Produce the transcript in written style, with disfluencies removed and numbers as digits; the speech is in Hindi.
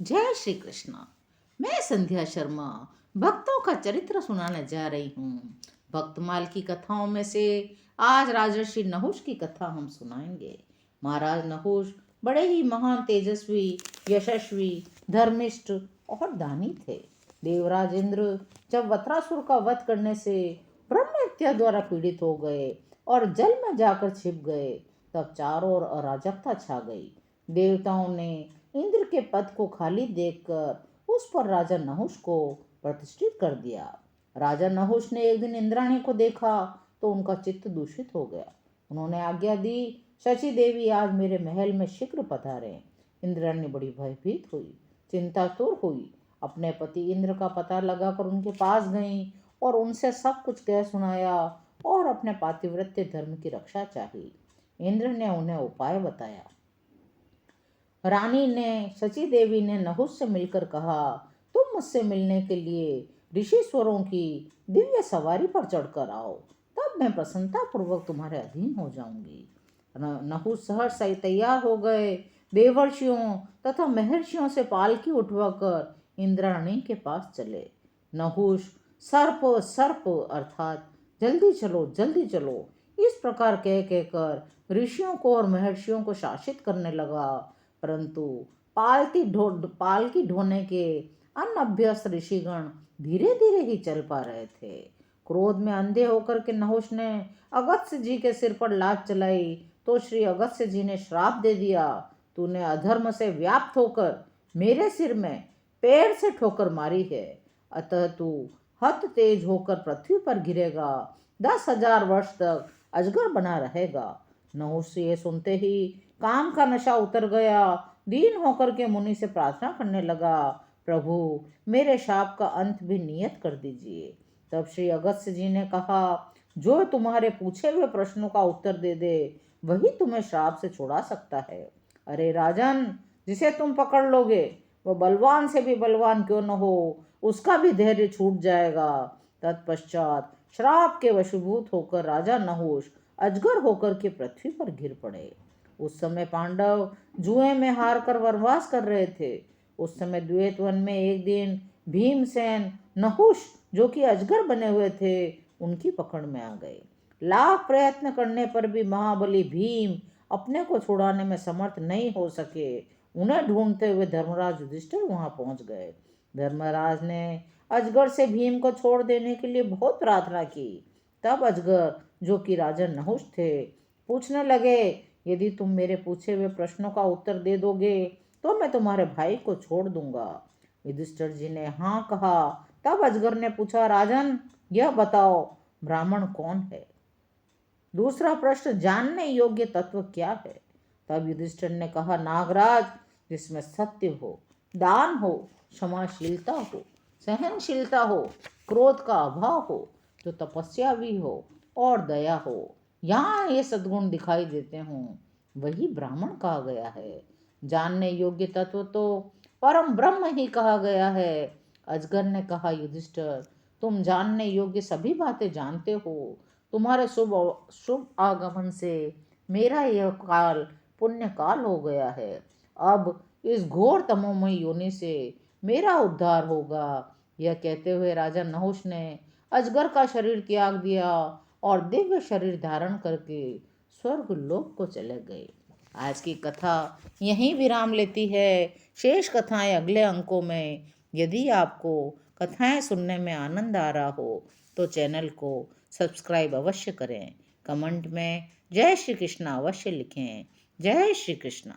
जय श्री कृष्ण। मैं संध्या शर्मा भक्तों का चरित्र सुनाने जा रही हूँ। भक्तमाल की कथाओं में से आज राजर्षि नहुष की कथा हम सुनाएंगे। महाराज नहुष बड़े ही महान, तेजस्वी, यशस्वी, धर्मिष्ठ और दानी थे। देवराज इंद्र जब वत्रासुर का वध करने से ब्रह्म हत्या द्वारा पीड़ित हो गए और जल में जाकर छिप गए, तब चारों ओर अराजकता छा गई। देवताओं ने इंद्र के पद को खाली देखकर उस पर राजा नहुष को प्रतिष्ठित कर दिया। राजा नहुष ने एक दिन इंद्राणी को देखा तो उनका चित्त दूषित हो गया। उन्होंने आज्ञा दी, शची देवी आज मेरे महल में शीघ्र पधारें। इंद्राणी बड़ी भयभीत हुई, चिंतातुर हुई। अपने पति इंद्र का पता लगाकर उनके पास गईं और उनसे सब कुछ कह सुनाया और अपने पातिव्रत्य धर्म की रक्षा चाही। इंद्र ने उन्हें उपाय बताया। रानी ने शची देवी ने नहुष से मिलकर कहा, तुम मुझसे मिलने के लिए ऋषिश्वरों की दिव्य सवारी पर चढ़कर आओ, तब मैं प्रसन्नता पूर्वक तुम्हारे अधीन हो जाऊंगी। नहुष सहर्ष से तैयार हो गए। देवर्षियों तथा महर्षियों से पालकी उठवाकर इंद्राणी के पास चले। नहुष सर्प सर्प अर्थात जल्दी चलो इस प्रकार कह कहकर ऋषियों को और महर्षियों को शासित करने लगा। परंतु पालकी ढोने के अनभ्यस्त ऋषिगण धीरे धीरे ही चल पा रहे थे। क्रोध में अंधे होकर के नहुष ने अगस्त्य जी के सिर पर लात चलाई तो श्री अगस्त्य जी ने श्राप दे दिया, तूने अधर्म से व्याप्त होकर मेरे सिर में पैर से ठोकर मारी है, अतः तू हत तेज होकर पृथ्वी पर गिरेगा, 10,000 वर्ष तक अजगर बना रहेगा। नहुष से ये सुनते ही काम का नशा उतर गया। दीन होकर के मुनि से प्रार्थना करने लगा, प्रभु मेरे शाप का अंत भी नियत कर दीजिए। तब श्री अगस्त्य जी ने कहा, जो तुम्हारे पूछे हुए प्रश्नों का उत्तर दे दे वही तुम्हें श्राप से छुड़ा सकता है। अरे राजन, जिसे तुम पकड़ लोगे वो बलवान से भी बलवान क्यों न हो, उसका भी धैर्य छूट जाएगा। तत्पश्चात श्राप के वशीभूत होकर राजा नहुष अजगर होकर के पृथ्वी पर गिर पड़े। उस समय पांडव जुए में हार कर वनवास कर रहे थे। उस समय द्वैत वन में एक दिन भीमसेन नहुष जो कि अजगर बने हुए थे उनकी पकड़ में आ गए। लाख प्रयत्न करने पर भी महाबली भीम अपने को छुड़ाने में समर्थ नहीं हो सके। उन्हें ढूंढते हुए धर्मराज युधिष्ठिर वहां पहुंच गए। धर्मराज ने अजगर से भीम को छोड़ देने के लिए बहुत प्रार्थना की। तब अजगर जो कि राजा नहुष थे पूछने लगे, यदि तुम मेरे पूछे हुए प्रश्नों का उत्तर दे दोगे तो मैं तुम्हारे भाई को छोड़ दूंगा। युधिष्ठिर जी ने हाँ कहा। तब अजगर ने पूछा, राजन यह बताओ ब्राह्मण कौन है? दूसरा प्रश्न, जानने योग्य तत्व क्या है? तब युधिष्ठिर ने कहा, नागराज जिसमें सत्य हो, दान हो, क्षमाशीलता हो, सहनशीलता हो, क्रोध का अभाव हो, जो तपस्या भी हो और दया हो, यहाँ ये सद्गुण दिखाई देते हों, वही ब्राह्मण कहा गया है। जानने योग्य तत्व तो परम ब्रह्म ही कहा गया है। अजगर ने कहा, युधिष्ठिर तुम जानने योग्य सभी बातें जानते हो। तुम्हारे शुभ शुभ आगमन से मेरा यह काल पुण्य काल हो गया है। अब इस घोर तमोमय योनि से मेरा उद्धार होगा। यह कहते हुए राजा नहुष ने अजगर का शरीर त्याग दिया और दिव्य शरीर धारण करके स्वर्ग लोक को चले गए। आज की कथा यहीं विराम लेती है। शेष कथाएं अगले अंकों में। यदि आपको कथाएं सुनने में आनंद आ रहा हो तो चैनल को सब्सक्राइब अवश्य करें। कमेंट में जय श्री कृष्ण अवश्य लिखें। जय श्री कृष्ण।